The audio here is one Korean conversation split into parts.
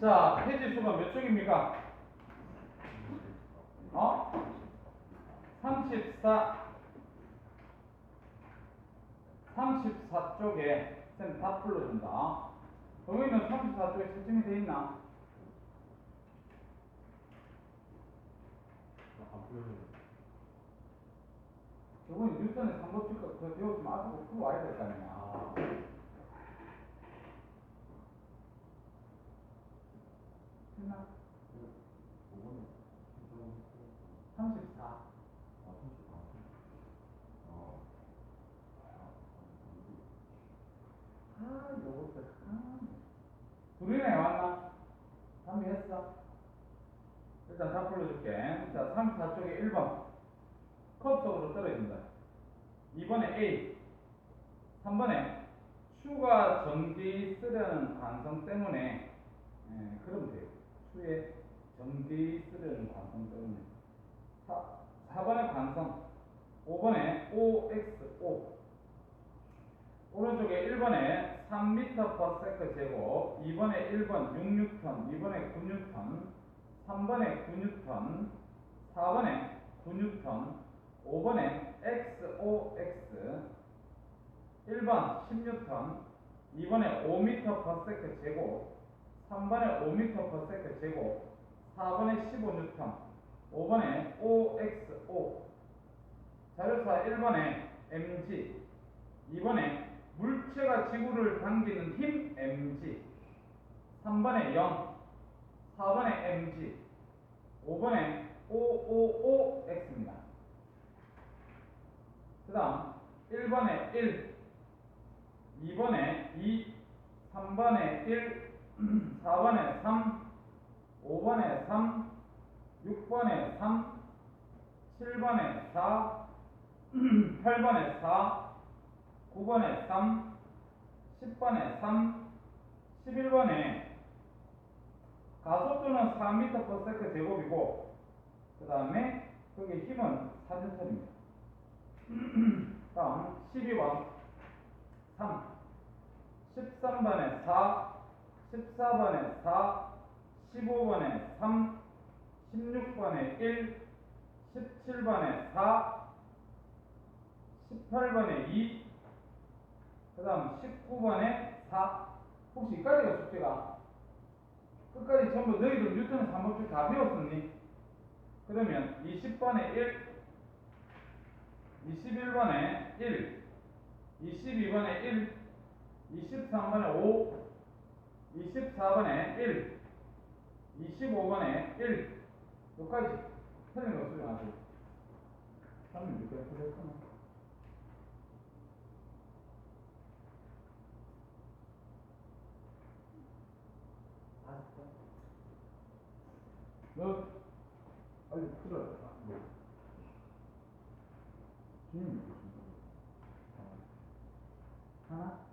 자, 페이지 수가 몇 쪽입니까? 34. 34쪽에 쌤 다 풀어준다. 동의는 34쪽에 채점이 돼 있나? 저번에 뉴턴의 삼법칙 그거 배웠으면 아직도 풀어와야 될 거 아니야. 했나? 34. 요것도 둘이나 해왔나? 담비했어? 일단 다 풀어줄게. 자, 34쪽에 1번 컵 속으로 떨어진다. 2번에 A, 3번에 추가 전기 쓰려는 관성 때문에 그러면 돼요. 추에 전기 쓰려는 관성 때문에 4번에 관성, 5번에 OXO, 오른쪽에 1번에 3m/s 제곱, 2번에 1번 6N, 2번에 9N, 3번에 9N, 4번에 9N, 5번에 XOX, 1번 10N, 2번에 5m/s 제곱, 3번에 5m/s 제곱, 4번에 15N, 5번에 OXO. 자료사 1번에 mg, 2번에 물체가 지구를 당기는 힘 mg, 3번에 0, 4번에 mg, 5번에 OOOX입니다. 그 다음 1번에 1, 2번에 2, 3번에 1, 4번에 3, 5번에 3, 6번에 3, 7번에 4, 8번에 4, 9번에 3, 10번에 3, 11번에 가속도는 4m/s 제곱이고, 그 다음에 거기에 힘은 4N입니다. 다음 12번 3, 13번에 4, 14번에 4, 15번에 3, 16번에 1, 17번에 4, 18번에 2, 그 다음 19번에 4. 혹시 이까지가 숙제가? 끝까지 전부 너희들 뉴턴의 3법칙 다 배웠었니? 그러면 20번에 1, 21번에 1, 22번에 1, 23번에 5, 24번에 1, 25번에 1. 여기까지 틀린 거 수정하시고 36개 풀렸구나. 너 빨리 풀어라. 하나?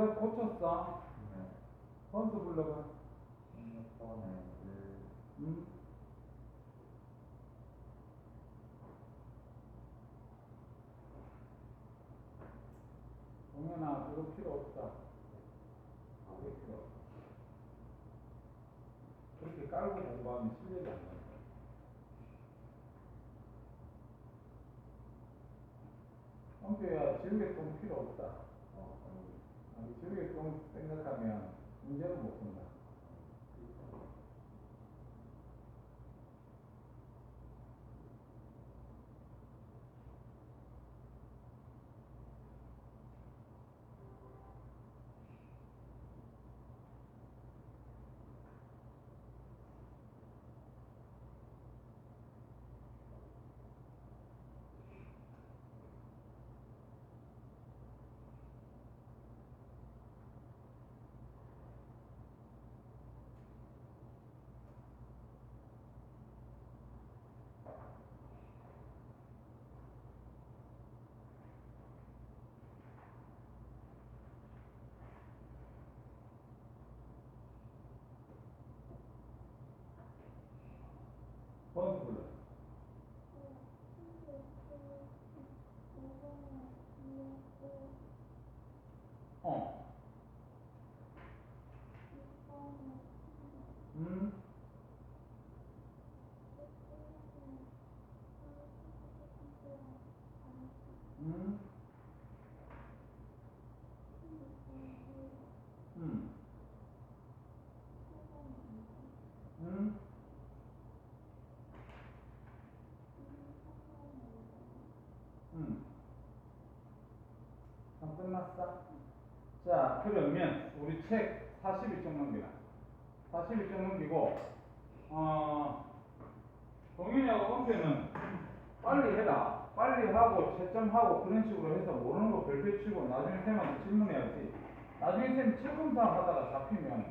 내가 고쳤어. 네. 번수 불러봐. 16번에 1. 응? 동현아, 그거 필요 없다. 그거 필요 없다. 그렇게 깔고 공부하면 실력이 안 난다. 성규야, 지우개통 필요 없다. 아니, 지우개통 생각하면 문제는 못 푼다. 번수 불러. 어. 음. 음. 음. 음. 끝났어? 자, 그러면 우리 책 42쪽 넘기라. 42쪽 넘기고, 동윤이하고 은표는 빨리 해라. 빨리 하고, 채점하고, 그런 식으로 해서 모르는 거 별표 치고, 나중에 쌤한테 질문해야지. 나중에 쌤 책검사 하다가 잡히면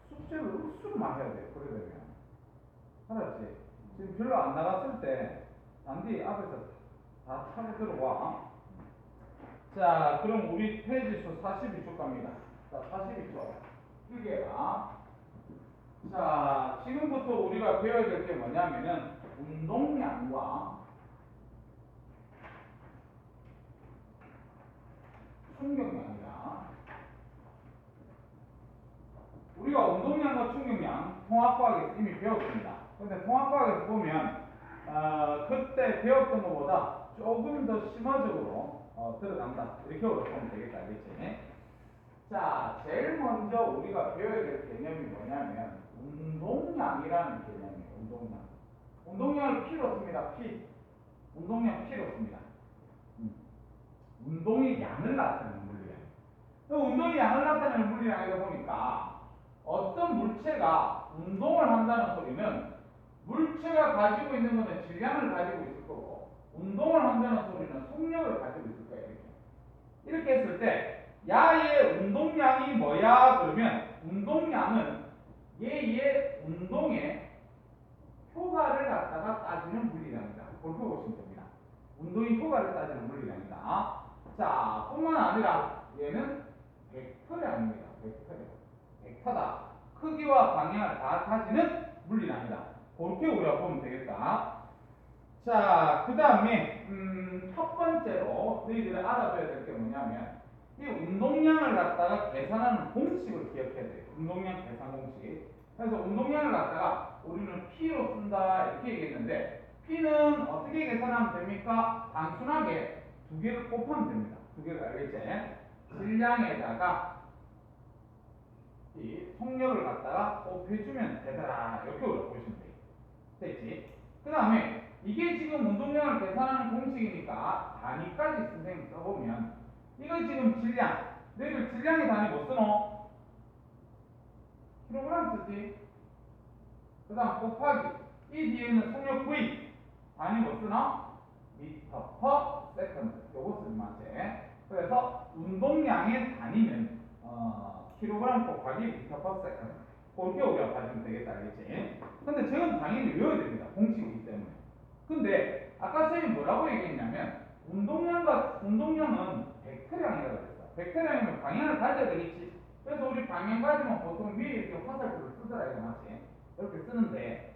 숙제를 흡수만 해야 돼. 그래 되면. 알았지? 지금 별로 안 나갔을 때, 단디 앞에서 다 타고 들어와. 자, 그럼 우리 페이지 수 42쪽 갑니다. 자, 42쪽. 이게가. 자, 지금부터 우리가 배워야 될 게 뭐냐면은, 운동량과 충격량이다. 우리가 운동량과 충격량, 통합과학에서 이미 배웠습니다. 근데 통합과학에서 보면, 그때 배웠던 것보다 조금 더 심화적으로 들어간다. 이렇게 보면 되겠다. 알겠지? 자, 제일 먼저 우리가 배워야 될 개념이 뭐냐면 운동량이라는 개념이에요. 운동량. 운동량을 P로 씁니다. P. 운동량 P로 씁니다. 운동의 양을 나타내는 물리량. 운동의 양을 나타내는 물리량이다 보니까 어떤 물체가 운동을 한다는 소리는 물체가 가지고 있는 것은 질량을 가지고 있을 거고 운동을 한다는 소리는 속력을 가지고 있을 거예요. 이렇게 했을 때 야의 운동량이 뭐야? 그러면 운동량은 얘의 운동의 효과를 갖다가 따지는 물리량이다. 그렇게 보시면 됩니다. 운동의 효과를 따지는 물리량이다. 자, 뿐만 아니라 얘는 벡터량입니다. 벡터량. 벡터다. 크기와 방향을 다 가지는 물리량이다. 그렇게 우리가 보면 되겠다. 자, 그 다음에 첫 번째로 너희들이 알아둬야 될 게 뭐냐면 이 운동량을 갖다가 계산하는 공식을 기억해야 돼요. 운동량 계산 공식. 그래서 운동량을 갖다가 우리는 P로 쓴다 이렇게 얘기했는데 P는 어떻게 계산하면 됩니까? 단순하게 두 개를 곱하면 됩니다. 두 개를 알겠지? 질량에다가 이 속력을 갖다가 곱해주면 되더라. 이렇게 우리가 보시면 돼요. 됐지? 그 다음에 이게 지금 운동량을 계산하는 공식이니까 단위까지 선생님 써보면 이거 지금 질량. 너희들 질량의 단위 뭐 쓰노? 킬로그램 쓰지? 그 다음 곱하기 이 뒤에는 속력 V 단위 뭐 쓰나? 미터 퍼 세컨드. 요거 쓰지 마세. 그래서 운동량의 단위는 킬로그램 곱하기 미터 퍼 세컨드. 그렇게 우리가 가지면 되겠다. 알겠지? 근데 저건 당연히 외워야 됩니다. 공식이기 때문에. 근데 아까 선생님이 뭐라고 얘기했냐면 운동량은 벡터량이라고 했어. 벡터량이면 방향을 가져야 되겠지. 그래서 우리 방향 가지면 보통 위에 이렇게 화살표를 쓰더라 이거 맞지? 이렇게 쓰는데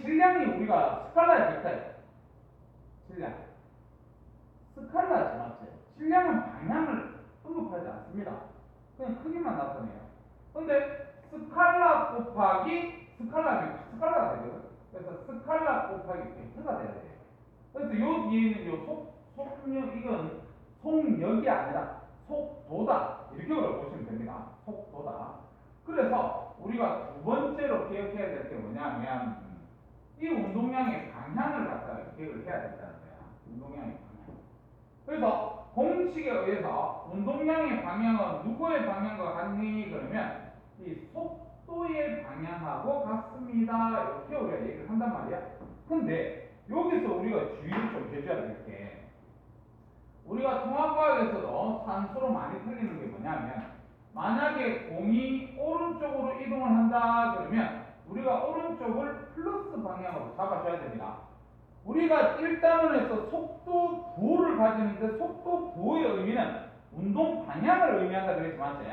질량이 우리가 스칼라야 벡터야. 질량 스칼라지 맞지? 질량은 방향을 언급하지 않습니다. 그냥 크기만 나타내요. 근데 스칼라 곱하기 스칼라가 되거든. 그래서 스칼라 곱하기 벡터가 돼야 돼요. 그래서 요 뒤에 있는 요 속력 이건 속력이 아니라 속도다 이렇게 보시면 됩니다. 속도다. 그래서 우리가 두 번째로 기억해야 될 게 뭐냐면 이 운동량의 방향을 갖다가 기억을 해야 된다는 거야. 운동량의 방향. 그래서 공식에 의해서 운동량의 방향은 누구의 방향과 같니? 그러면 이 속도의 방향하고 같습니다. 이렇게 우리가 얘기를 한단 말이야. 근데 여기서 우리가 주의를 좀 해줘야 될 게 우리가 통합과학에서도 산수로 많이 틀리는 게 뭐냐면 만약에 공이 오른쪽으로 이동을 한다 그러면 우리가 오른쪽을 플러스 방향으로 잡아줘야 됩니다. 우리가 1단원에서 속도 부호를 가지는데 속도 부호의 의미는 운동 방향을 의미한다 그랬지 맞지?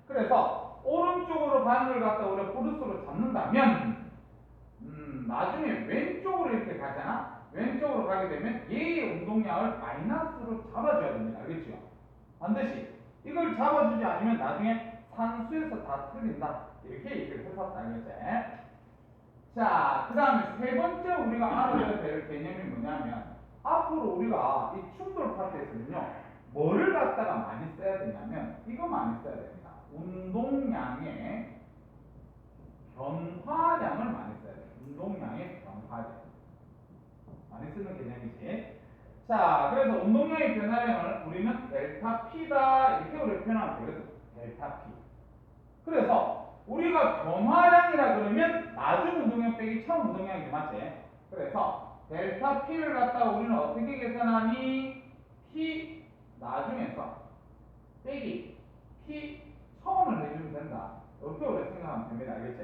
그래서 오른쪽으로 가는 걸 갖다 우리가 플러스로 잡는다면 나중에 왼쪽으로 이렇게 가잖아? 왼쪽으로 가게 되면 얘의 운동량을 마이너스로 잡아줘야 됩니다. 알겠죠? 반드시 이걸 잡아주지 않으면 나중에 산수에서 다 틀린다. 이렇게 얘기를 했었다. 알겠지? 자, 그 다음에 세 번째 우리가 알아둬야 될 개념이 뭐냐면 앞으로 우리가 이 충돌 파트에서는요 뭐를 갖다가 많이 써야 되냐면 이거 많이 써야 됩니다. 운동량의 변화량을 많이 써야 돼요. 운동량의 변화량 많이 쓰는 개념이지. 자, 그래서 운동량의 변화량을 우리는 델타 P다 이렇게 우리가 표현하면 되거든. 델타 P. 그래서 우리가 변화량이라 그러면 나중 운동량 빼기 처음 운동량이지 맞지? 그래서 델타 P를 갖다가 우리는 어떻게 계산하니? P 나중에서 빼기 P 처음을 내주면 된다. 이렇게 우리가 생각하면 됩니다. 알겠지?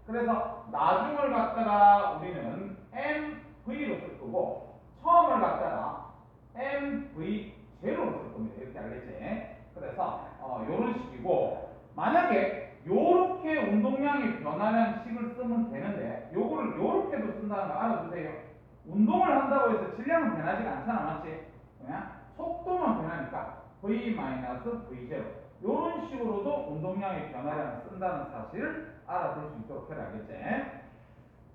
그래서 나중을 갖다가 우리는 MV로 쓸 거고 처음을 갖다가 MV0로 쓸 겁니다. 이렇게 알겠지? 그래서 요런 식이고 만약에 요렇게 운동량의 변화량식을 쓰면 되는데 요거를 요렇게도 쓴다는 거 알아두세요. 운동을 한다고 해서 질량은 변하지가 않잖아. 맞지? 그냥 속도만 변하니까 V-V0 요런 식으로도 운동량의 변화량을 쓴다는 사실을 알아둘 수 있도록 해라. 알겠지?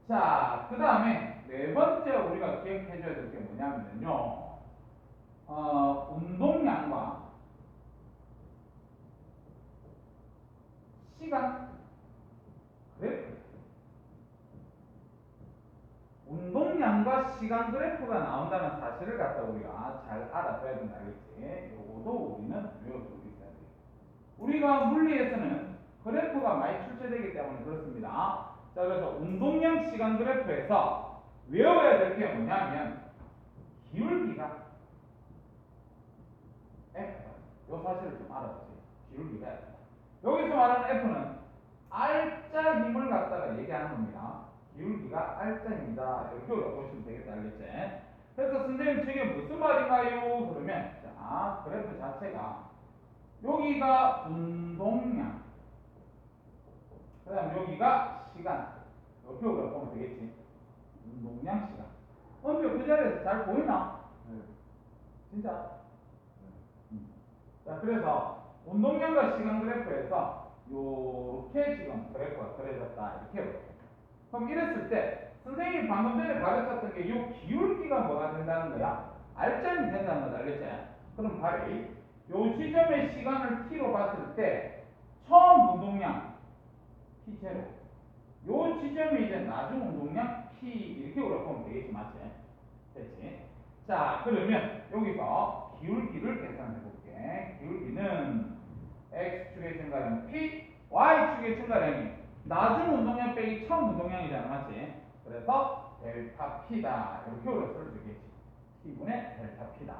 자, 그 다음에 네 번째 우리가 기억해줘야 될 게 뭐냐면요. 운동량과 시간 그래프. 운동량과 시간 그래프가 나온다는 사실을 갖다 우리가 잘 알아둬야 된다. 알겠지? 요거도 우리는 외워두고 있어야 돼요. 우리가 물리에서는 그래프가 많이 출제되기 때문에 그렇습니다. 자, 그래서 운동량 시간 그래프에서 외워야 될 게 뭐냐면 기울기가 F. 요 사실을 좀 알아두세요. 기울기가 F. 여기서 말하는 F는 R자 힘을 갖다가 얘기하는 겁니다. 기울기가 R자입니다. 이렇게 보시면 되겠다. 알겠지? 그래서 선생님 저게 무슨 말인가요? 그러면 자, 그래프 자체가 여기가 운동량 그 다음 여기가 시간 이렇게 우리가 보면 되겠지. 운동량 시간 근데 그 자리에서 잘 보이나? 네. 진짜? 자, 그래서 운동량과 시간 그래프에서 요렇게 지금 그래프가 그려졌다 이렇게 볼게요. 그럼 이랬을 때 선생님이 방금 전에 가르쳤던 게 요 기울기가 뭐가 된다는 거야? R점이 된다는 거다. 알겠지? 그럼 바로 요 지점의 시간을 t로 봤을 때 처음 운동량 t0 요 지점이 이제 나중 운동량 t 이렇게 우리가 보면 되겠지. 맞지? 됐지? 자, 그러면 여기서 기울기를 계산해 볼게. 기울기는 x축의 증가량 p, y축의 증가량이 나중 운동량 빼기 처음 운동량이잖아. 맞지? 그래서 델타 p다. 이렇게 우리가 쓸 수 있겠지. t분의 델타 p다.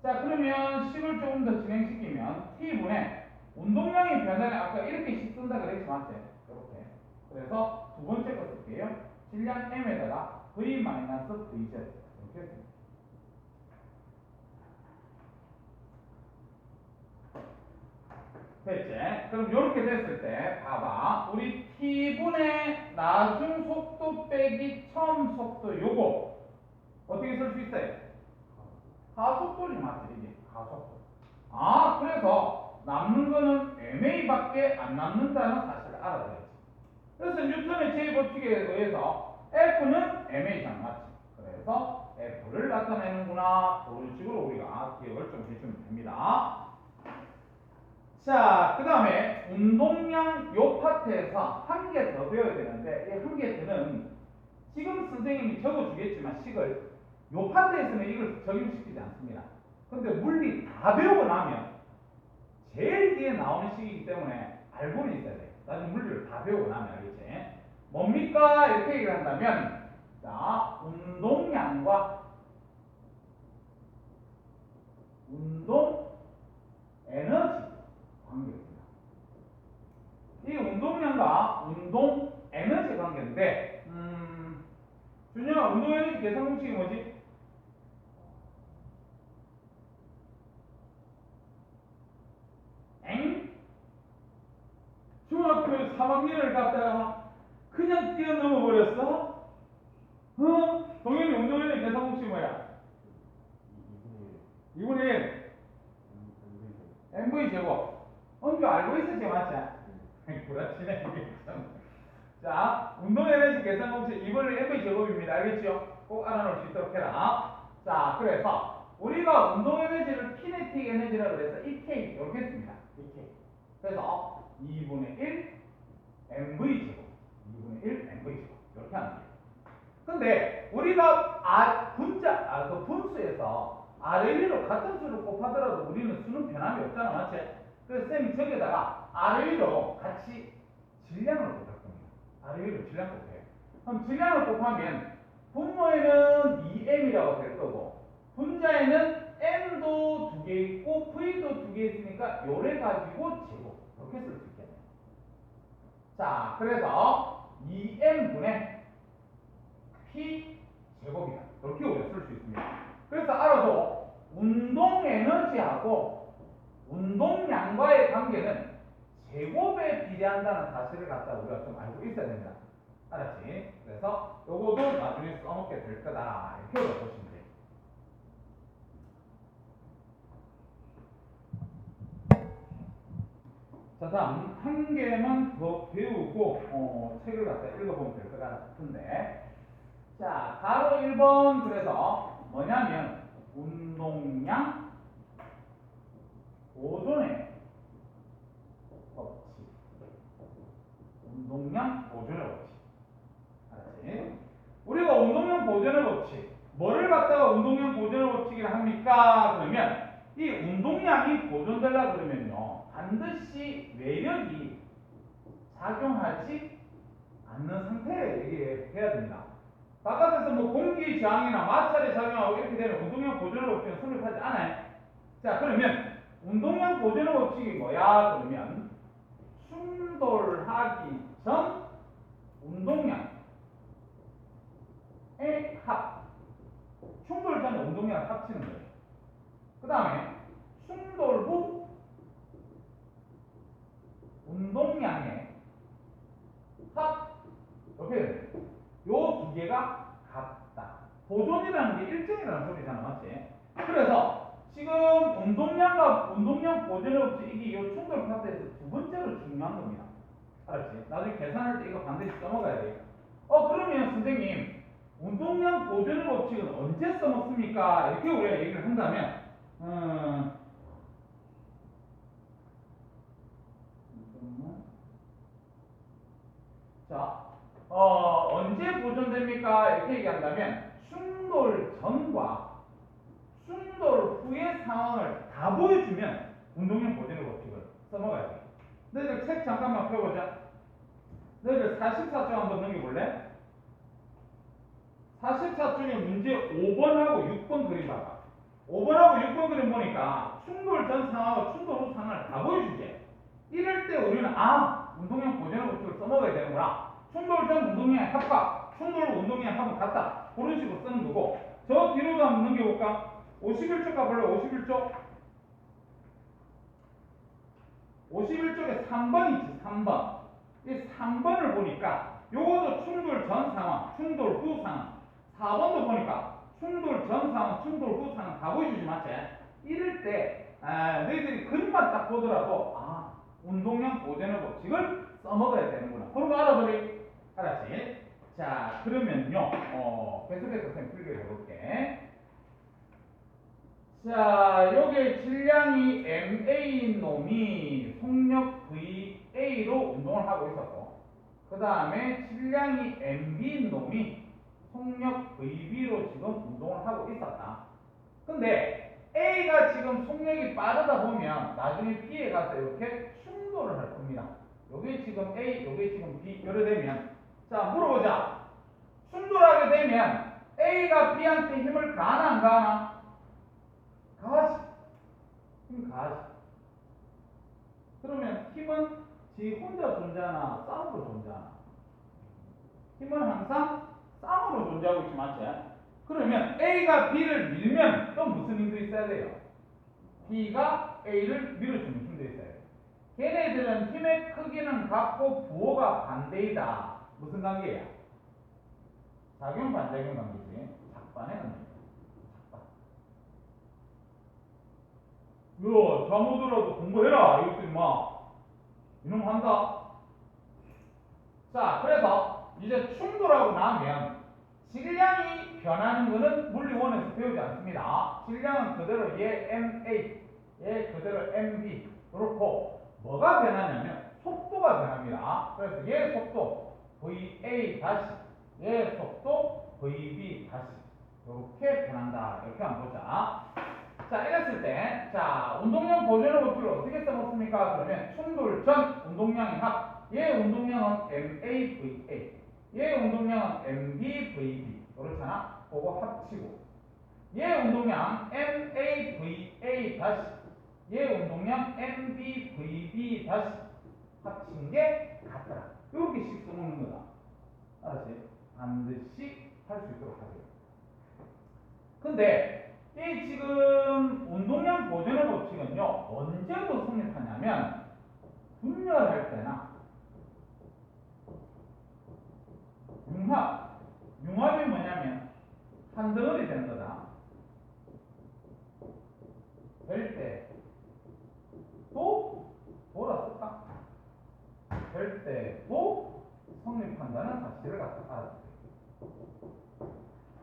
자, 그러면 식을 조금 더 진행시키면 t분의 운동량의 변화를 아까 이렇게씩 쓴다 그랬지. 맞지? 이렇게. 그래서 두 번째 거 쓸게요. 질량 m에다가 v-vz 이렇게 했습니다. 됐지? 그럼 이렇게 됐을 때 봐봐. 우리 t분의 나중 속도 빼기 처음 속도 요거 어떻게 쓸 수 있어요? 가속도지 맞지 이게 가속도. 아 그래서 남는 거는 ma밖에 안 남는다는 사실을 알아야지. 그래서 뉴턴의 제 법칙에 의해서 F는 ma잖아 맞지? 그래서 F를 나타내는구나. 그런 식으로 우리가 기억을 좀 해주면 됩니다. 자, 그 다음에 운동량 요 파트에서 한 개 더 배워야 되는데 이 한 개 더는 지금 선생님이 적어주겠지만 식을 요 파트에서는 이걸 적용시키지 않습니다. 근데 물리 다 배우고 나면 제일 뒤에 나오는 식이기 때문에 알고는 있어야 돼. 나중에 물리를 다 배우고 나면 알겠지? 뭡니까? 이렇게 얘기를 한다면 자, 운동량과 운동 에너지 관계입니다. 이 운동량과 운동 에너지 관계인데 준영아 운동 에너지 계산 공식이 뭐지? 엥? 중학교 3학년을 갔다가 그냥 뛰어넘어 버렸어? 어? 동현이 운동 에너지 계산 공식이 뭐야? 2분의 1 MV 제곱. 언제 알고 있었지 맞지? 구라치네 이게 참. 자, 운동 에너지 계산 공식 2분의 MV 제곱입니다. 알겠죠? 꼭 알아놓을 수 있도록 해라. 자, 그래서 우리가 운동 에너지를 키네틱 에너지라고 해서 EK 이렇게 했습니다. EK. 그래서 2분의 1 MV 제곱, 2분의 1 MV 제곱 이렇게 하는 거예요. 근데 우리가 그 분수에서 아래 위로 같은 수를 곱하더라도 우리는 수는 변함이 없잖아, 맞지? 그래서 쌤이 저기다가 아래 위로 같이 질량을 곱할 겁니다. 아래 위로 질량 곱해요. 그럼 질량을 곱하면 분모에는 2m이라고 될 거고 분자에는 m도 2개 있고 v도 2개 있으니까 요래 가지고 제곱 이렇게 쓸 수 있겠네요. 자, 그래서 2m분의 p 제곱이다. 이렇게 우리가 쓸 수 있습니다. 그래서 알아도 운동 에너지하고 운동량과의 관계는 제곱에 비례한다는 사실을 갖다 우리가 좀 알고 있어야 됩니다. 알았지? 그래서 요거도 나중에 써먹게 될 거다. 이렇게 우리가 보시면 돼요. 자, 다음 한 개만 더 배우고 책을 갖다 읽어보면 될 것 같은데 자, 가로 1번 그래서 뭐냐면 운동량 보존의 법칙. 운동량 보존의 법칙. 알았지? 우리가 운동량 보존의 법칙. 뭐를 갖다가 운동량 보존의 법칙이라 합니까? 그러면 이 운동량이 보존되려 그러면요. 반드시 외력이 작용하지 않는 상태에 얘기해야 됩니다. 바깥에서 뭐 공기 저항이나 마찰이 작용하고 이렇게 되면 운동량 보존의 법칙은 성립하지 않아요. 자, 그러면 운동량 보존의 법칙이 뭐야? 그러면 충돌하기 전 운동량의 합. 충돌 전에 운동량을 합치는 거예요. 그 다음에 충돌 후 운동량의 합. 이렇게 돼요. 요 두 개가 같다. 보존이라는 게 일정이라는 소리잖아, 맞지? 그래서 지금 운동량과 운동량 보존의 법칙 이게 요 충돌 파트에서 두 번째로 중요한 겁니다. 알았지? 나중에 계산할 때 이거 반드시 써먹어야 돼요. 그러면 선생님 운동량 보존의 법칙은 언제 써먹습니까? 이렇게 우리가 얘기를 한다면 자, 언제 보존됩니까? 이렇게 얘기한다면 충돌 전과 충돌 후의 상황을 다 보여주면 운동량 보존의 법칙을 써먹어야 돼요. 너희들 책 잠깐만 펴보자. 너희들 44쪽 한번 넘겨볼래? 44쪽에 문제 5번하고 6번 그림 봐봐. 5번하고 6번 그림 보니까 충돌 전 상황과 충돌 후 상황을 다 보여주지. 이럴 때 우리는 운동량 보존의 법칙을 써먹어야 되는구나. 충돌 전 운동량의 합과 충돌 후 운동량의 합은 같다. 그런 식으로 쓰는 거고 저 뒤로도 한번 넘겨볼까? 51쪽 가볼래? 51쪽 51쪽에 3번 있지, 3번. 이 3번을 보니까 요것도 충돌 전 상황, 충돌 후 상황. 4번도 보니까 충돌 전 상황, 충돌 후 상황 다 보여주지 맞지? 이럴 때 너희들이 그림만 딱 보더라도 운동량 보존의 법칙을 써먹어야 되는구나. 그런 거 알아들이? 알았지? 자, 그러면요. 계속해서 쌤 풀게 해볼게. 자, 요게 질량이 MA인 놈이 속력 VA로 운동을 하고 있었고, 그 다음에 질량이 MB인 놈이 속력 VB로 지금 운동을 하고 있었다. 근데 A가 지금 속력이 빠르다 보면 나중에 B에 가서 이렇게 충돌을 할 겁니다. 요게 지금 A, 요게 지금 B, 이래 되면, 자, 물어보자. 충돌하게 되면 A가 B한테 힘을 가하나 안 가하나? 가하지. 힘 가하지. 그러면 힘은 지 혼자 존재하나 쌍으로 존재하나? 힘은 항상 쌍으로 존재하고 있지 맞지? 그러면 A가 B를 밀면 또 무슨 힘도 있어야 돼요? B가 A를 밀어주는 힘도 있어야 돼요. 걔네들은 힘의 크기는 같고 부호가 반대이다. 무슨 관계야? 작용 반작용 관계지. 작반의 관계입니다. 너 잠오더라도 공부해라. 이것들이 막 이놈 한다. 자, 그래서 이제 충돌하고 나면 질량이 변하는 것은 물리원에서 배우지 않습니다. 질량은 그대로 얘 MA, 얘 그대로 MB 그렇고 뭐가 변하냐면 속도가 변합니다. 그래서 얘 속도 VA 다시 얘 속도 VB 다시 이렇게 변한다. 이렇게 한번 보자. 자, 이랬을 때, 자, 운동량 보존의 법칙을 어떻게 써먹습니까? 그러면 충돌 전 운동량의 합. 얘 운동량은 MAVA. 얘 운동량은 MBVB. 그렇잖아? 그거 합치고. 얘 운동량 MAVA 다시. 얘 운동량 MBVB 다시. 합친 게 같더라. 이렇게 씩 써먹는 거다. 알았지? 반드시 할 수 있도록 하세요. 근데 이 지금 운동량 보존의 법칙은요 언제도 성립하냐면 분열할 때나 융합이 뭐냐면 한 덩어리 되는 거다. 될 때도 돌았을까? 될 때도 성립한다는 사실을 갖다 알아두세요.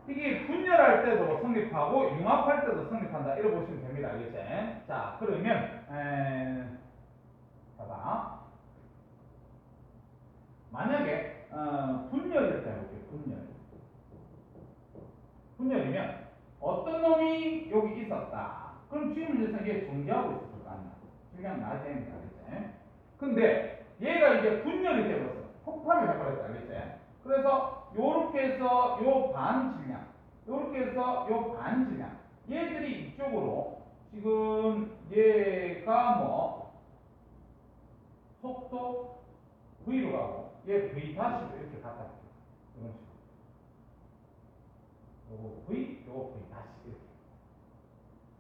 이게 분열할 때도 성립하고 융합할 때도 성립한다. 이렇게 보시면 됩니다. 알겠지? 자, 그러면 봐봐. 만약에 분열일 때 해볼게요. 분열이면 어떤 놈이 여기 있었다. 그럼 지금 이제 얘 존재하고 있을 거 아니야. 질량 낮아야 됩니다. 알겠지? 근데 얘가 이제 분열이 되어서 폭발을 해버렸다. 알겠지? 그래서 요렇게 해서 요 반 질량, 요렇게 해서 요 반 질량, 얘들이 이쪽으로 지금 얘가 뭐 속도 V로 가고 얘 V 다시도 이렇게 갖다 줄게요. 이런 식으로. 요거 V, 요거 V 다시 이렇게.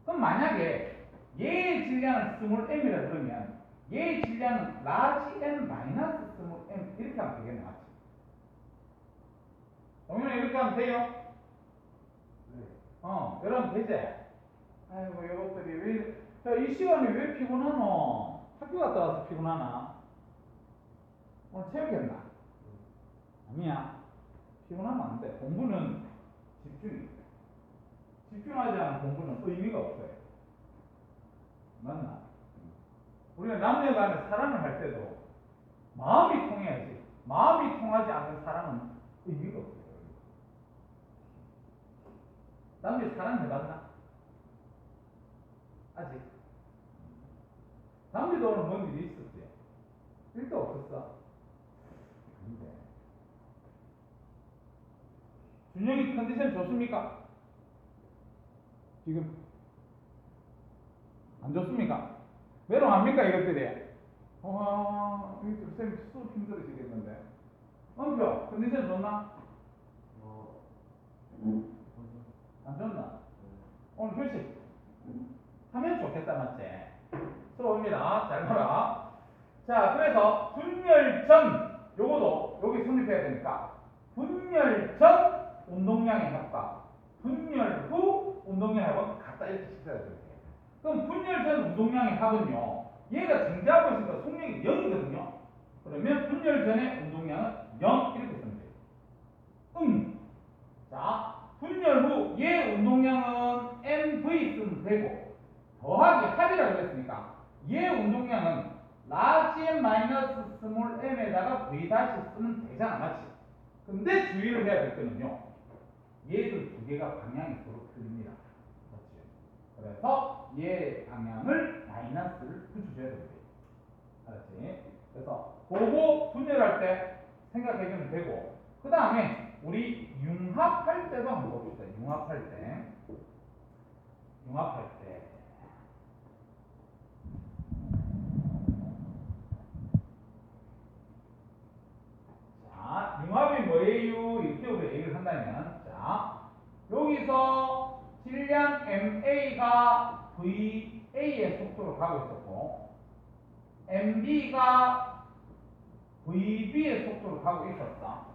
그럼 만약에 얘의 질량을 스몰 m이라 그러면 얘의 질량은 라지 m 마이너스 스몰 m 이렇게 하면 되겠네. 맞지? 동현아 이렇게 하면 돼요? 네. 이러면 되지? 아이고 이것들이 왜 야, 이 시간이 왜 피곤하노? 학교 갔다 와서 피곤하나? 오늘 채우겠나? 아니야. 피곤하면 안 돼. 공부는 집중이 돼. 집중하지 않은 공부는 의미가 없어요. 맞나? 우리가 남녀 간에 사랑을 할 때도 마음이 통해야지. 마음이 통하지 않는 사랑은 의미가 없어요. 남녀 사랑해봤나? 아직? 남녀도 오늘 뭔 일이 있었지? 일도 없었어. 근데 준영이 컨디션 좋습니까? 지금 안 좋습니까? 메롱합니까 이것들이? 이것들 쌤 수업 힘들어지겠는데. 표 컨디션 좋나? 안 좋나? 오늘 휴식 하면 좋겠다 맞지? 수업입니다. 잘 봐라. 자, 그래서 분열 전 요거도 여기 성립해야 되니까 분열 전 운동량의 합과 분열 후 운동량의 합은 같다 이렇게 식혀야 돼요. 그럼 분열 전 운동량의 합은요. 얘가 정지하고 있으니까 속력이 0이거든요. 그러면 분열 전의 운동량은 0 이렇게 쓰면 돼요. 자, 분열 후 얘 운동량은 mv 쓰면 되고 더하기 합이라고 했으니까 얘 운동량은 large m 마이너스 스몰 m에다가 v 다시 쓰면 되잖아, 맞지? 근데 주의를 해야 될 거는요. 얘들 두 개가 방향이 서로 틀립니다. 맞지? 그래서 얘 방향을 마이너스를 붙여줘야 됩니다. 알았지? 그래서 그거 분열할 때 생각해주면 되고 그 다음에 우리 융합할 때도 한번 봅시다. 융합할 때 자, 융합이 뭐예요? 이렇게 우리 얘기를 한다면 자, 여기서 질량 MA가 VA의 속도로 가고 있었고 MB가 VB의 속도로 가고 있었어.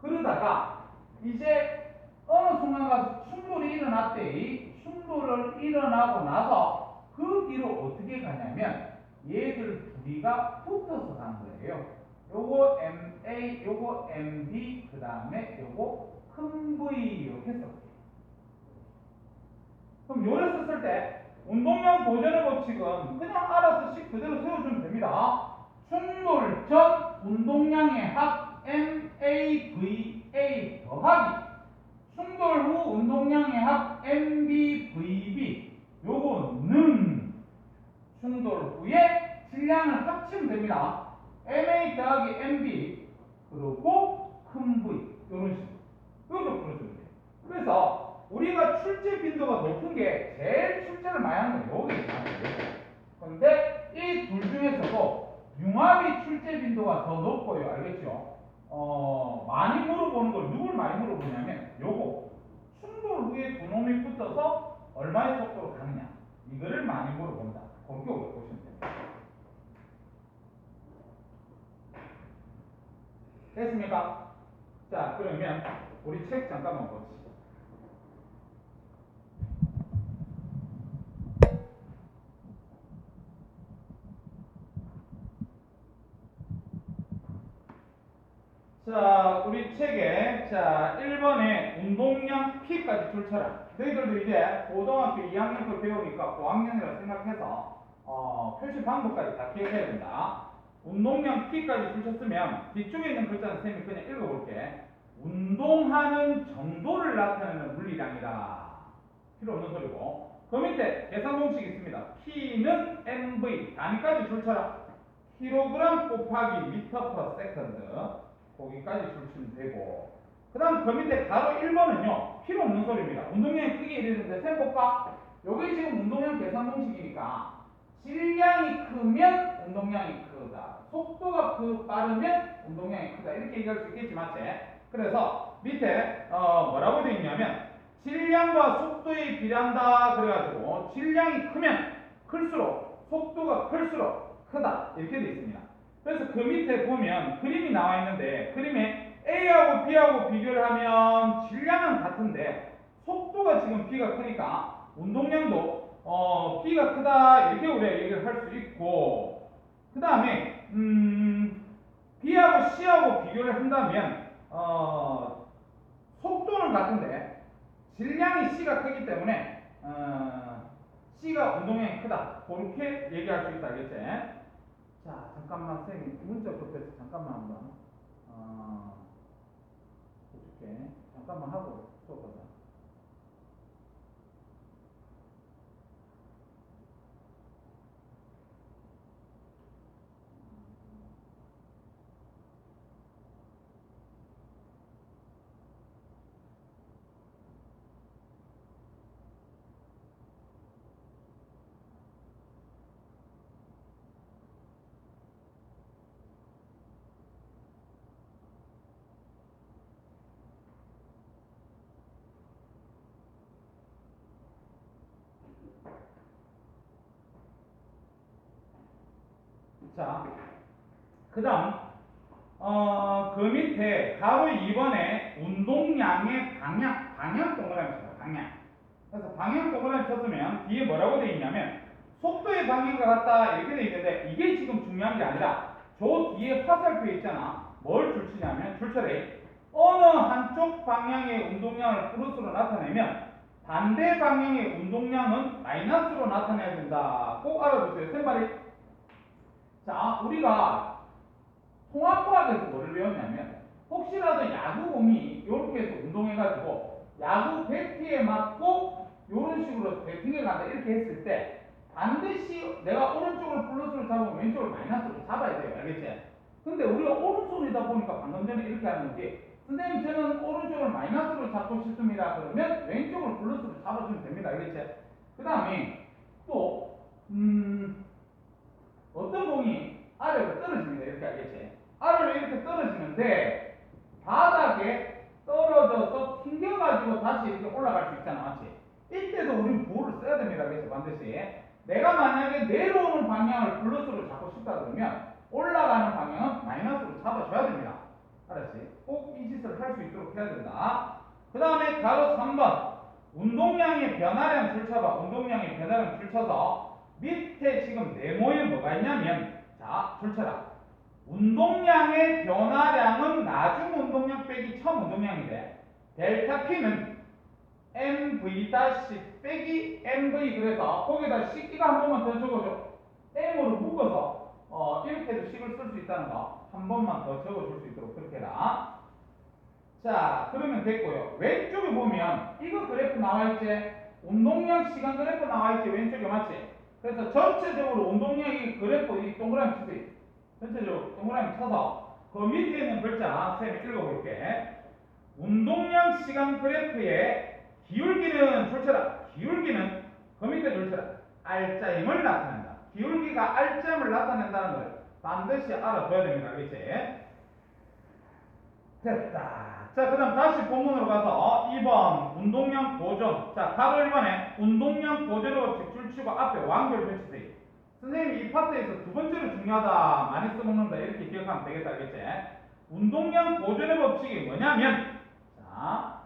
그러다가 이제 어느 순간 가서 충돌이 일어났대. 충돌을 일어나고 나서 그 뒤로 어떻게 가냐면 얘들 둘이가 붙어서 가는 거예요. 요거 MA, 요거 MB, 그 다음에 요거 큰 V 이렇게 썼어요. 그럼 요를 썼을 때 운동량 보존의 법칙은 그냥 알아서 식 그대로 세워주면 됩니다. 충돌 전 운동량의 합 MAVA 더하기 충돌 후 운동량의 합 MBVB 요거는 충돌 후에 질량을 합치면 됩니다. MA 더하기 MB 그리고 큰 V 요런 식으로 이렇게 풀어주면 돼요. 그래서 우리가 출제 빈도가 높은 게 제일 출제를 많이 하는 건 여기 있어요. 그런데 이 둘 중에서도 융합이 출제 빈도가 더 높고요. 알겠죠? 많이 물어보는 걸 누굴 많이 물어보냐면 요거 충돌 후에 두 놈이 붙어서 얼마의 속도로 가느냐 이거를 많이 물어본다. 그렇게 보시면 됩니다. 됐습니까? 자, 그러면 우리 책 잠깐만 봅시다. 자, 우리 책에 자 1번에 운동량 P까지 줄쳐라. 너희들도 이제 고등학교 2학년 걸 배우니까 고학년이라 생각해서 표시 방법까지 다 기억해야 된다. 운동량 P까지 줄쳤으면 뒤쪽에 있는 글자는 쌤이 그냥 읽어볼게. 운동하는 정도를 나타내는 물리량이다. 필요 없는 소리고. 그 밑에 계산 공식이 있습니다. P는 MV 단위까지 줄쳐라. 킬로그램 곱하기 미터 퍼 세컨드. 거기까지 줄치면 되고 그 다음 그 밑에 가로 1번은요 필요 없는 소리입니다. 운동량의 크기 이랬는데 쌤 볼까? 여기 지금 운동량 계산 공식이니까 질량이 크면 운동량이 크다, 속도가 빠르면 운동량이 크다 이렇게 얘기할 수 있겠지, 맞지? 그래서 밑에 뭐라고 되어 있냐면 질량과 속도에 비례한다 그래가지고 질량이 크면 클수록 속도가 클수록 크다 이렇게 되어 있습니다. 그래서 그 밑에 보면 그림이 나와 있는데 그림에 A하고 B하고 비교를 하면 질량은 같은데 속도가 지금 B가 크니까 운동량도 B가 크다 이렇게 우리가 얘기를 할 수 있고 그 다음에 B하고 C하고 비교를 한다면 속도는 같은데 질량이 C가 크기 때문에 C가 운동량이 크다 그렇게 얘기할 수 있다, 알겠지? 자, 잠깐만 선생님 문자 급해서 잠깐만 한번 해줄게. 잠깐만 하고 또 보자. 자, 그 다음 그 밑에 가로 2번에 운동량의 방향 동그라미 쳐요. 방향. 그래서 방향 동그라미 쳤으면 뒤에 뭐라고 되어 있냐면 속도의 방향과 같다 이렇게 되어 있는데 이게 지금 중요한 게 아니라 저 뒤에 화살표 있잖아. 뭘 줄치냐면 줄쳐래. 어느 한쪽 방향의 운동량을 플러스로 나타내면 반대 방향의 운동량은 마이너스로 나타내야 된다. 꼭 알아두세요. 샘말이. 자, 우리가 통합과학에서 뭐를 배웠냐면 혹시라도 야구공이 이렇게 해서 운동해가지고 야구 배트에 맞고 이런 식으로 배팅에 간다 이렇게 했을 때 반드시 내가 오른쪽을 플러스로 잡으면 왼쪽을 마이너스로 잡아야 돼요. 알겠지? 근데 우리가 오른손이다 보니까 방금 전에 이렇게 하는 거지. 선생님 저는 오른쪽을 마이너스로 잡고 싶습니다. 그러면 왼쪽을 플러스로 잡아주면 됩니다. 알겠지? 그 다음에 또 어떤 공이 아래로 떨어집니다. 이렇게 알겠지? 아래로 이렇게 떨어지는데 바닥에 떨어져서 튕겨가지고 다시 이렇게 올라갈 수 있잖아. 맞지? 이때도 우리는 부호를 써야 됩니다. 그래서 반드시 내가 만약에 내려오는 방향을 플러스로 잡고 싶다 그러면 올라가는 방향은 마이너스로 잡아줘야 됩니다. 알았지? 꼭 이 짓을 할 수 있도록 해야 된다. 그 다음에 가로 3번 운동량의 변화량 줄쳐봐. 운동량의 변화량 줄쳐서 밑에 지금 네모에 뭐가 있냐면 자 줄쳐라. 운동량의 변화량은 나중 운동량 빼기 처음 운동량인데 델타 P는 mv 빼기 mv 그래서 거기다 식기가 한 번만 더 적어줘. m으로 묶어서 이렇게 해도 식을 쓸 수 있다는 거 한 번만 더 적어줄 수 있도록 그렇게 해라. 자 그러면 됐고요. 왼쪽에 보면 이거 그래프 나와있지. 운동량 시간 그래프 나와있지. 왼쪽에 맞지. 그래서 전체적으로 운동량이 그래프 이 동그라미 치세요. 전체적으로 동그라미 쳐서 그 밑에 있는 글자 쌤이 읽어볼게. 운동량 시간 그래프의 기울기는 줄쳐라. 기울기는 그 밑에 줄쳐라. 알짜임을 나타낸다. 기울기가 알짜임을 나타낸다는 걸 반드시 알아둬야 됩니다. 알겠지? 됐다. 자, 그 다음 다시 본문으로 가서 2번 운동량 보존. 자, 가로 1번에 운동량 보존의 법칙 줄치고 앞에 완결 배치세요. 선생님이 이 파트에서 두 번째로 중요하다, 많이 써먹는다 이렇게 기억하면 되겠다. 알겠지? 운동량 보존의 법칙이 뭐냐면 자,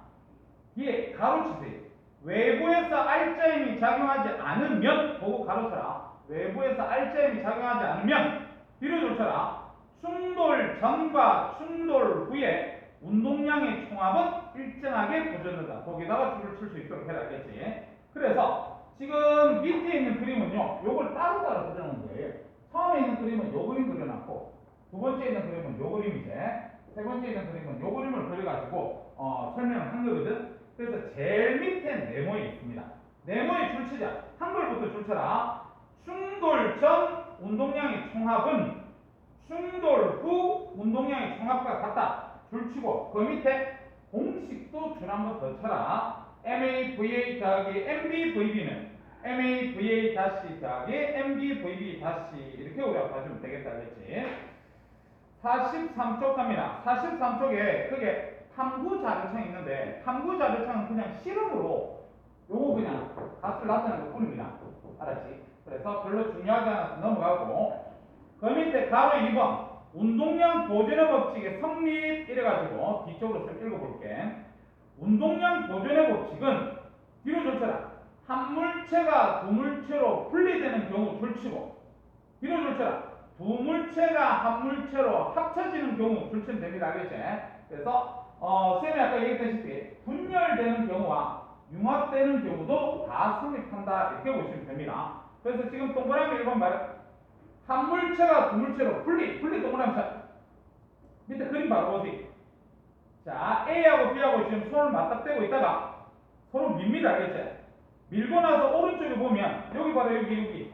뒤에 가로 치세요. 외부에서 알짜임이 작용하지 않으면 보고 가로 쳐라. 외부에서 알짜임이 작용하지 않으면 뒤로 줬쳐라. 충돌 전과 충돌 후에 운동량의 총합은 일정하게 보존된다. 거기다가 줄을 칠 수 있도록 해라. 알겠지? 그래서 지금 밑에 있는 그림은요, 요걸 따로따로 그려놓은 거예요. 처음에 있는 그림은 요 그림 그려놨고, 두 번째 있는 그림은 요 그림이지, 세 번째 있는 그림은 요 그림을 그려가지고 설명을 한 거거든. 그래서 제일 밑에 네모에 있습니다. 네모에 줄 치자. 한글부터 줄 쳐라. 충돌 전 운동량의 총합은 충돌 후 운동량의 총합과 같다. 줄치고 그 밑에 공식도 줄 한번 더 쳐라. MAVA 더하기 MBVB는 MAVA 다시 더하기 MBVB 다시 이렇게 우리가 봐주면 되겠다. 그렇지? 43쪽 갑니다. 43쪽에 그게 탐구 자료창이 있는데 탐구 자료창은 그냥 실험으로 요거 그냥 값을 나타내는 것 뿐입니다. 알았지? 그래서 별로 중요하지 않아서 넘어가고 그 밑에 가로 2번 운동량 보존의 법칙의 성립 이래가지고 뒤쪽으로 좀 읽어볼게. 운동량 보존의 법칙은 뒤로 줄쳐라. 한 물체가 두 물체로 분리되는 경우 줄치고 뒤로 줄쳐라. 두 물체가 한 물체로 합쳐지는 경우 줄치면 됩니다. 알겠지? 그래서 쌤이 아까 얘기했다시피 분열되는 경우와 융합되는 경우도 다 성립한다 이렇게 보시면 됩니다. 그래서 지금 동그라미 1번 말해 한 물체가 두 물체로 분리 동그라미 차. 밑에 그림 바로 보세요. 자, A하고 B하고 지금 손을 맞닥대고 있다가 서로 밉니다. 알겠지? 밀고 나서 오른쪽에 보면 여기 봐라. 여기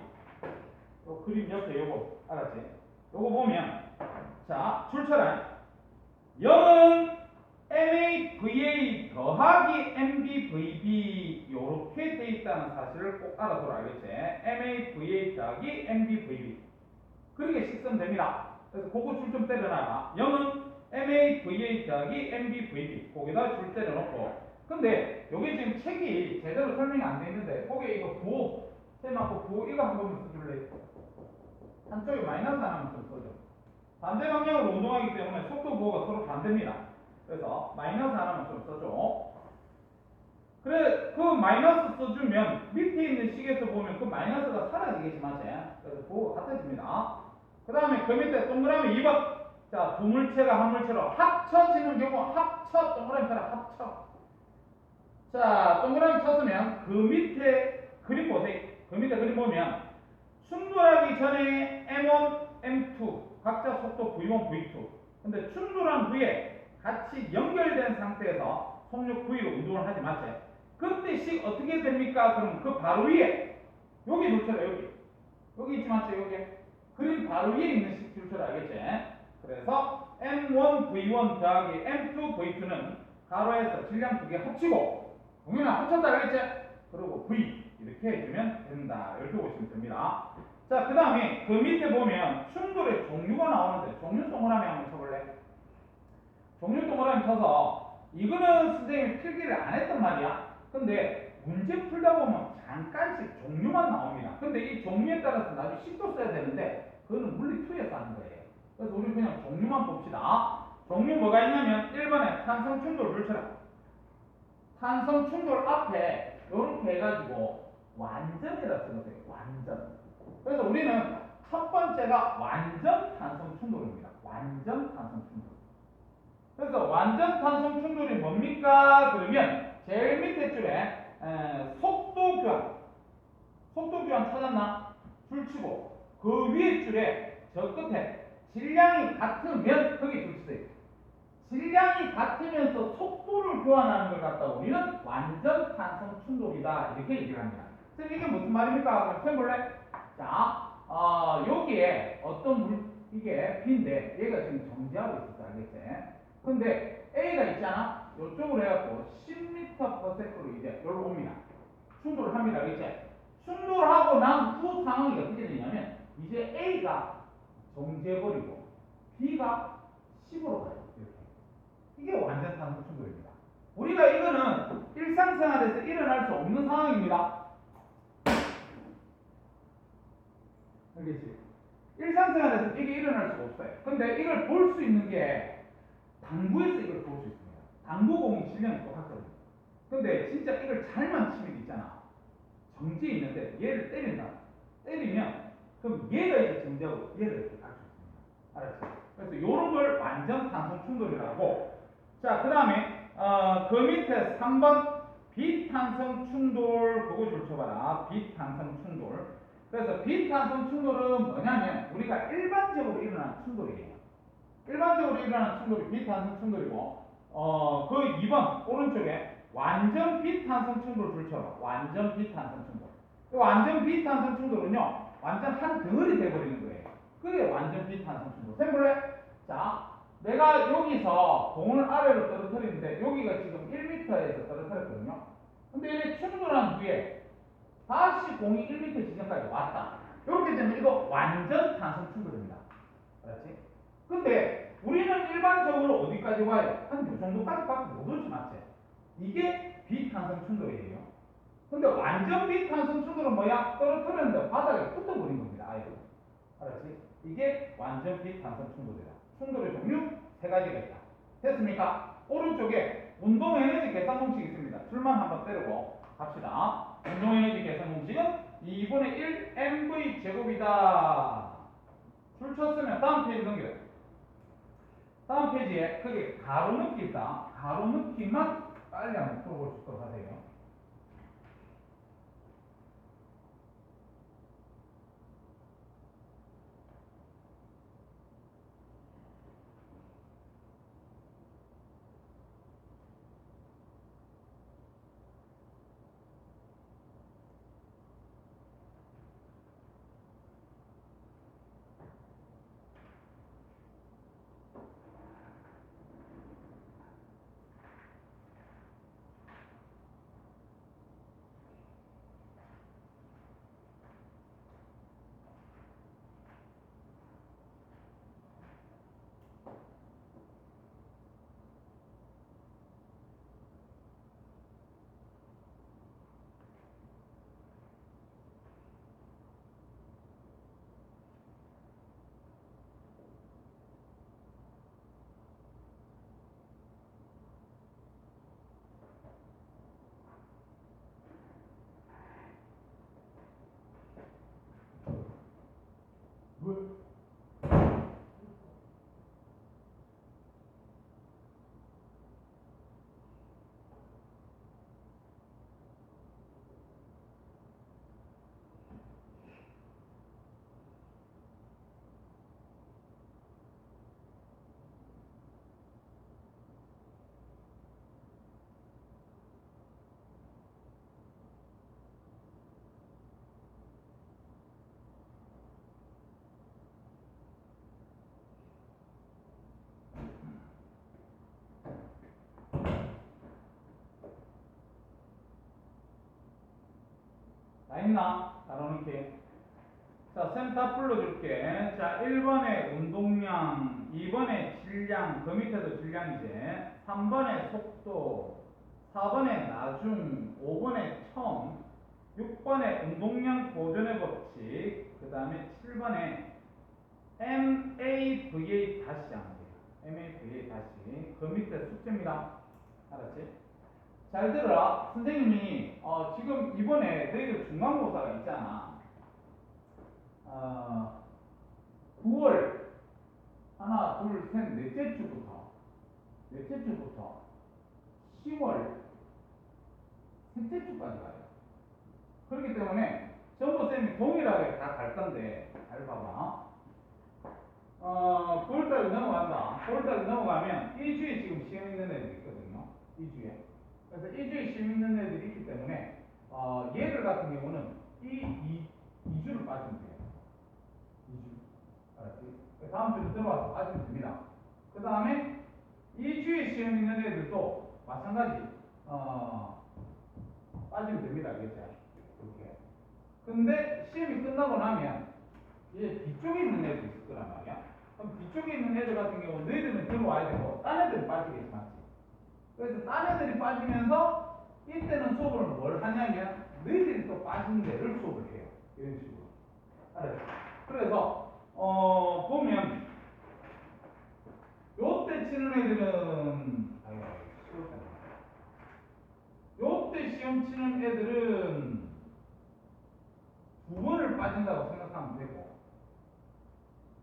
요 그림 옆에 요거 알았지? 요거 보면 자, 줄쳐라. 0은 MAVA 더하기 MBVB 요렇게 돼 있다는 사실을 꼭 알아둬라. 알겠지? MAVA 더하기 MBVB 그렇게 식으면 됩니다. 그래서 그거 줄 좀 때려놔봐. 0은 MAVA 더하기 MBVB 거기다 줄 때려놓고 근데 여기 지금 책이 제대로 설명이 안 돼 있는데 거기에 이거 부호 쌤하고 부호 이거 한 번만 써줄래? 한쪽에 마이너스 하나만 좀 써줘. 반대 방향으로 운동하기 때문에 속도 부호가 서로 반대입니다. 그래서 마이너스 하나만 좀 써줘. 그래, 그 마이너스 써주면 밑에 있는 식에서 보면 그 마이너스가 사라지겠지, 맞지? 그래서 부호가 같아집니다. 그 다음에 그 밑에 동그라미 2번. 자, 두 물체가 한 물체로 합쳐지는 경우 합쳐, 동그라미처럼 합쳐. 자, 동그라미 쳤으면 그 밑에 그림 보세요. 그 밑에 그림 보면 충돌하기 전에 M1, M2 각자 속도 V1, V2. 근데 충돌한 후에 같이 연결된 상태에서 속력 V로 운동을 하지 맞지? 그때 식 어떻게 됩니까? 그럼 그 바로 위에 여기 줄쳐라 여기 있지 맞지? 여기 그림 바로 위에 있는 식 줄쳐라 알겠지? 그래서 M1, V1 더하기 M2, V2는 가로에서 질량 두 개 합치고 동현아 합쳤다 알겠지? 그리고 V 이렇게 해주면 된다. 이렇게 보시면 됩니다. 자, 그 다음에 그 밑에 보면 충돌의 종류가 나오는데 종류 동그라미 한번 쳐볼래? 종류 동그라미 쳐서 이거는 선생님이 필기를 안 했단 말이야. 근데 문제 풀다 보면 잠깐씩 종류만 나옵니다. 근데 이 종류에 따라서 나중에 식도 써야 되는데 그거는 물리 2에서 하는 거예요. 그래서 우리 그냥 종류만 봅시다. 종류 뭐가 있냐면 1번에 탄성 충돌 불처럼 탄성 충돌 앞에 이렇게 해가지고 완전이라 적으세요. 완전. 그래서 우리는 첫 번째가 완전 탄성 충돌입니다. 완전 탄성 충돌. 그래서 완전 탄성 충돌이 뭡니까? 그러면 제일 밑에 줄에 속도 교환. 속도 교환 찾았나? 줄치고 그 위에 줄에 저 끝에 질량이 같으면 거기 줄치세요. 질량이 같으면서 속도를 교환하는 걸 갖다 우리는 완전 탄성 충돌이다 이렇게 얘기를 합니다. 선생님 이게 무슨 말입니까? 그럼 쳐볼래? 자, 여기에 어떤 이게 B인데 얘가 지금 정지하고 있었어 알겠지? 근데 A가 있잖아? 이쪽으로 해갖고 10m/s로 이제 여기로 옵니다. 충돌을 합니다 알겠지? 충돌하고 난 후 상황이 어떻게 되냐면 이제 A가 정지해버리고 B가 10으로 가요. 이게 완전 탄성 충돌입니다. 우리가 이거는 일상생활에서 일어날 수 없는 상황입니다. 알겠지? 일상생활에서 이게 일어날 수가 없어요. 근데 이걸 볼 수 있는 게 당구에서 이걸 볼 수 있습니다. 당구공이 질량이 똑같거든요. 근데 진짜 이걸 잘만 치면 있잖아. 정지에 있는데 얘를 때린다. 때리면 그럼 얘가 이제 정지하고 얘를 이렇게 갈 수 있습니다. 알았지? 그래서 이런 걸 완전 탄성 충돌이라고. 자, 그 다음에 그 밑에 3번 비탄성 충돌 그거 줄쳐봐라. 비탄성 충돌. 그래서 비탄성 충돌은 뭐냐면 우리가 일반적으로 일어나는 충돌이에요. 일반적으로 일어나는 충돌이 비탄성 충돌이고 그 2번 오른쪽에 완전 비탄성 충돌 줄쳐봐. 완전 비탄성 충돌. 완전 비탄성 충돌은요 완전 한 덩어리 돼버리는 거예요. 그게 완전 비탄성 충돌. 샘플래? 자, 내가 여기서 공을 아래로 떨어뜨리는데 여기가 지금 1m에서 떨어뜨렸거든요. 근데 이게 충돌한 후에 다시 공이 1m 지점까지 왔다. 이렇게 되면 이거 완전 탄성 충돌입니다. 알았지? 근데 우리는 일반적으로 어디까지 와요? 한 이 정도까지밖에 못 오지 맞지? 이게 비탄성 충돌이에요. 근데 완전 비탄성 충돌은 뭐야? 떨어뜨렸는데 바닥에 붙어버린 겁니다. 아예. 알았지? 이게 완전 비탄성 충돌이다. 충돌의 종류 세 가지가 있다. 됐습니까? 오른쪽에 운동 에너지 계산 공식이 있습니다. 줄만 한번 때리고 갑시다. 운동 에너지 계산 공식은 2분의 1 mv 제곱이다. 줄 쳤으면 다음 페이지 넘겨요. 다음 페이지에 거기 가로 넣기 있다. 가로 넣기만 빨리 한번 풀어볼 수 있도록 하세요. 나 있나? 따라놓기. 자, 쌤 다 불러줄게. 자, 1번에 운동량, 2번에 질량, 그 밑에도 질량이지. 3번에 속도, 4번에 나중, 5번에 첨, 6번에 운동량 보존의 법칙, 그 다음에 7번에 MAVA 다시 한 개. MAVA 다시. 그 밑에 숙제입니다. 알았지? 잘 들어라. 선생님이 지금 이번에 너희들 중간고사가 있잖아. 9월 하나, 둘, 셋, 넷째 주부터 10월 셋째 주까지 가요. 그렇기 때문에 전부 쌤이 동일하게 다 갈 건데 잘 봐봐. 9월달이 넘어간다. 9월달이 넘어가면 2주에 지금 시험 있는 애들이 있거든요. 2주에. 그래서 2주에 시험 있는 애들이 있기 때문에 얘들 같은 경우는 2주를 빠지면 돼요. 2주. 알았지? 다음 주로 들어와서 빠지면 됩니다. 그 다음에 2주에 시험 있는 애들도 마찬가지 빠지면 됩니다. 그렇죠? 이렇게. 근데 시험이 끝나고 나면 얘 뒤쪽에 있는 애들 있을 거란 말이야. 그럼 뒤쪽에 있는 애들 같은 경우 너희들은 들어와야 되고 딴 애들은 빠지겠지, 맞지? 그래서 딴 애들이 빠지면서 이때는 수업을 뭘 하냐면 너희들이 또 빠진 데를 수업을 해요. 이런 식으로. 알았지? 그래서 보면 요때 치는 애들은 요때 시험 치는 애들은 2번을 빠진다고 생각하면 되고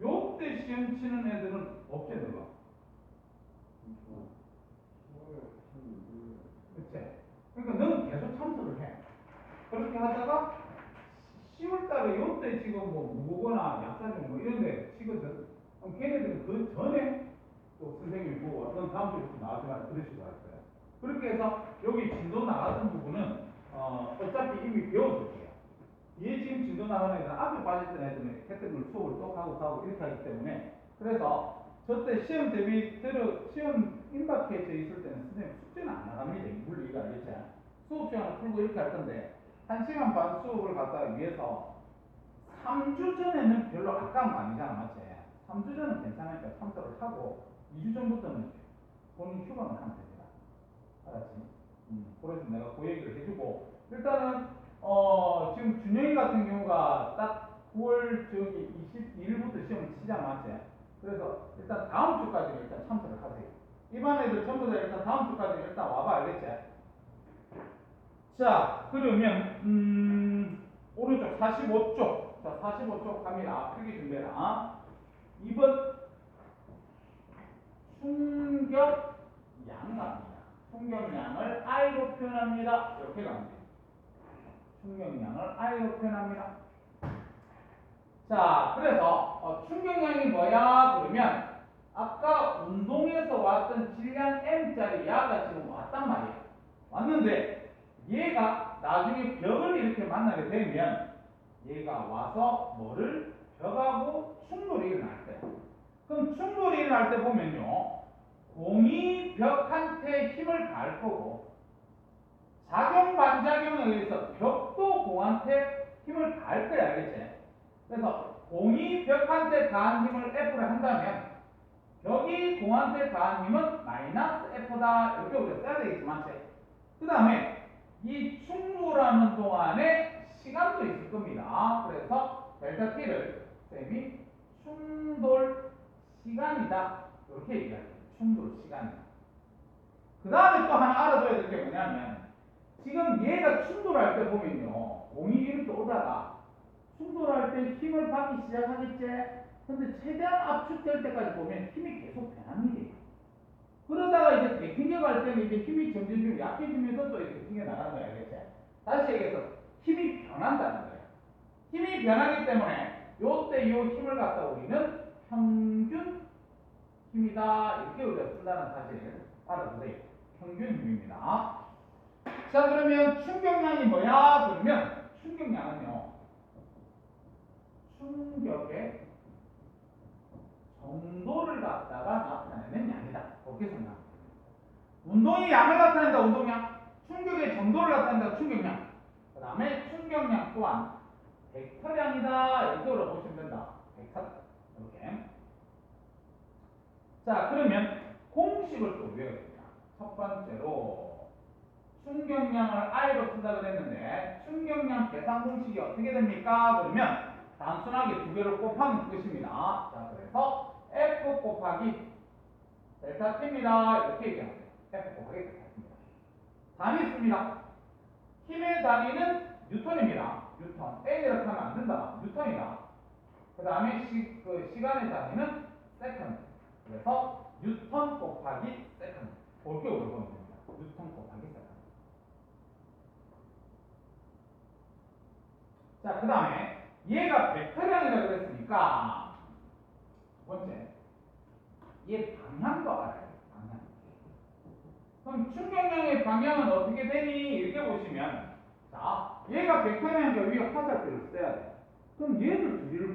요때 시험 치는 애들은 없게 들어가. 그치? 그러니까 너는 계속 참석을 해. 그렇게 하다가 10월달에 요때 지금 뭐 무거거나 약사중 뭐 이런 데 치거든. 그럼 걔네들은 그 전에 또 선생님이 보고 넌 다음 주부터 나오지 마라 그런 식으로 할 거야. 그렇게 해서 여기 진도 나갔던 부분은 어차피 이미 배웠을 거야. 얘 지금 진도 나가는 애들은 앞에 빠졌던 애들은 혜택을 수업을 또 가고 이렇게 하기 때문에 그래서 저때 시험 대비 시험 임박해져 있을 때는 선생님 숙제는 안 나갑니다. 물리 이거 알겠지? 수업 시간을 풀고 이렇게 할 건데 1시간 반 수업을 갖다가 위해서 3주 전에는 별로 아까운 거 아니잖아, 맞지? 3주 전은 괜찮으니까 참석을 하고 2주 전부터는 본인 휴강을 하면 됩니다. 알았지? 그래서 내가 그 얘기를 해주고 일단은 지금 준영이 같은 경우가 딱 9월 22일부터 시험을 치잖아, 맞지? 그래서 일단 다음 주까지 일단 참석을 하세요. 이반 애들 전부 다 일단 다음 주까지 일단 와봐, 알겠지? 자, 그러면 오른쪽 45쪽. 자, 45쪽 갑니다. 필기 준비해라. 2번 충격양 갑니다. 충격량을 I로 표현합니다. 이렇게 갑니다. 충격량을 I로 표현합니다. 자, 그래서 충격량이 뭐야? 그러면 아까 운동에서 왔던 질량 M짜리 야가 지금 왔단 말이야. 왔는데 얘가 나중에 벽을 이렇게 만나게 되면 얘가 와서 뭐를 벽하고 충돌이 일어날 거야. 그럼 충돌이 일어날 때 보면요. 공이 벽한테 힘을 가할 거고 작용 반작용에 의해서 벽도 공한테 힘을 가할 거야. 알겠지? 그래서 공이 벽한테 가한 힘을 F를 한다면 벽이 공한테 가한 힘은 마이너스 F다. 이렇게 우리가 써야 되겠지만 그 다음에 이 충돌하는 동안에 시간도 있을 겁니다. 그래서 델타 T를 쌤이 충돌 시간이다. 이렇게 얘기할게요. 충돌 시간이다. 그 다음에 또 하나 알아둬야 될 게 뭐냐면 지금 얘가 충돌할 때 보면요. 공이 이렇게 오다가 충돌할 때 힘을 받기 시작하겠지. 근데 최대한 압축될 때까지 보면 힘이 계속 변합니다. 그러다가 이제 대튕겨갈 때는 이제 힘이 점점 좀 약해지면서 또 이렇게 튕겨나가는 거야. 알겠지? 다시 얘기해서 힘이 변한다는 거예요. 힘이 변하기 때문에 요때 요 힘을 갖다 우리는 평균 힘이다. 이렇게 우리가 쓴다는 사실을 알아두세요. 평균 힘입니다. 자, 그러면 충격량이 뭐야? 그러면 충격량은요. 충격의 정도를 갖다가 나타내는 양이다. 그렇게 생각합니다. 운동이 양을 나타낸다. 운동량. 충격의 정도를 나타낸다. 충격량. 그 다음에 충격량 또한 벡터량이다. 이렇게 보시면 된다. 벡터. 이렇게. 자, 그러면 공식을 또 외워야 됩니다. 첫 번째로 충격량을 I로 쓴다 그랬는데 충격량 계산 공식이 어떻게 됩니까? 그러면 단순하게 두 개를 곱하면 끝입니다. 자, 그래서 F 곱하기 델타 T입니다. 이렇게 얘기하면 돼요. F 곱하기 델타 T입니다. 단위 있습니다. 힘의 단위는 뉴턴입니다. 뉴턴. A 이렇게 하면 안 된다. 뉴턴이다. 그 다음에 시간의 단위는 세컨드. 그래서 뉴턴 곱하기 세컨드. 그렇게 오르면 됩니다. 뉴턴 곱하기 세컨드. 자, 그 다음에 얘가 벡터량이라고 그랬으니까 두 번째, 얘 방향도 알아요. 방향. 그럼 충격량의 방향은 어떻게 되니? 이렇게 보시면 자, 얘가 벡터량이니까 위에 화살표를 써야 돼요. 그럼 얘들 두 개를